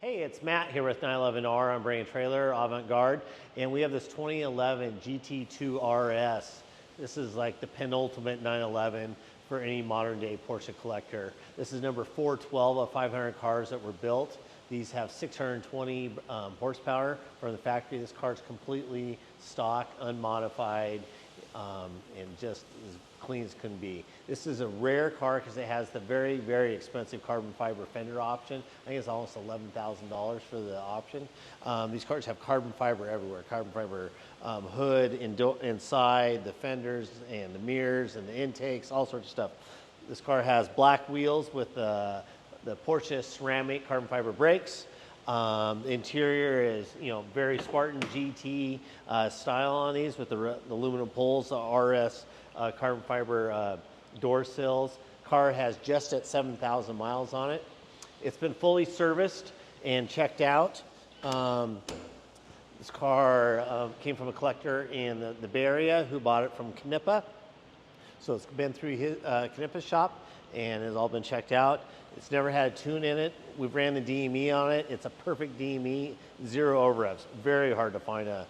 Hey, it's Matt here with 911R on Bring a Trailer, Avant-Garde, and we have this 2011 GT2 RS. This is like the penultimate 911 for any modern day Porsche collector. This is number 412 of 500 cars that were built. These have 620 horsepower from the factory. This car is completely stock, unmodified, and just as clean as can be. This is a rare car because it has the very, very expensive carbon fiber fender option. I think it's almost $11,000 for the option. These cars have carbon fiber everywhere. Carbon fiber hood, inside, the fenders and the mirrors and the intakes, all sorts of stuff. This car has black wheels with the Porsche ceramic carbon fiber brakes. The interior is, very Spartan GT style on these with the aluminum poles, the RS carbon fiber door sills. Car has just at 7,000 miles on it. It's been fully serviced and checked out. This car came from a collector in the Bay Area who bought it from Knippa. So it's been through his Knippa's shop and has all been checked out. It's never had a tune in it. We've ran the DME on it. It's a perfect DME, zero over revs. Very hard to find a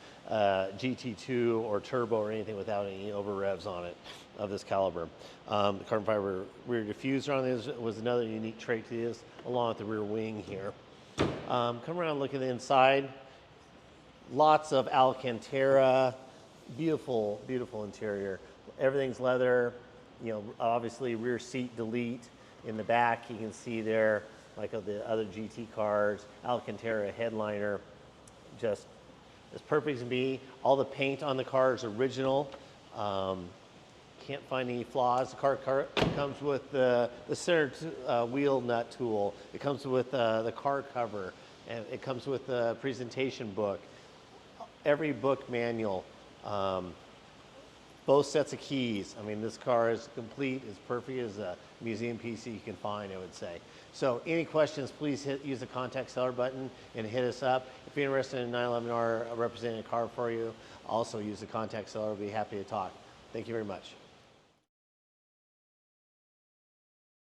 GT2 or turbo or anything without any over revs on it of this caliber. The carbon fiber rear diffuser on this was another unique trait to this, along with the rear wing here. Come around and look at the inside. Lots of Alcantara, beautiful, beautiful interior. Everything's leather, obviously rear seat delete. In the back, you can see there, like of the other GT cars, Alcantara headliner, just as perfect as can be. All the paint on the car is original. Can't find any flaws. The car comes with the center wheel nut tool. It comes with the car cover, and it comes with the presentation book. Every book manual. Both sets of keys. I mean, this car is complete, as perfect as a museum piece that you can find, I would say. So any questions, please use the contact seller button and hit us up. If you're interested in 911R representing a car for you, also use the contact seller. We'll be happy to talk. Thank you very much.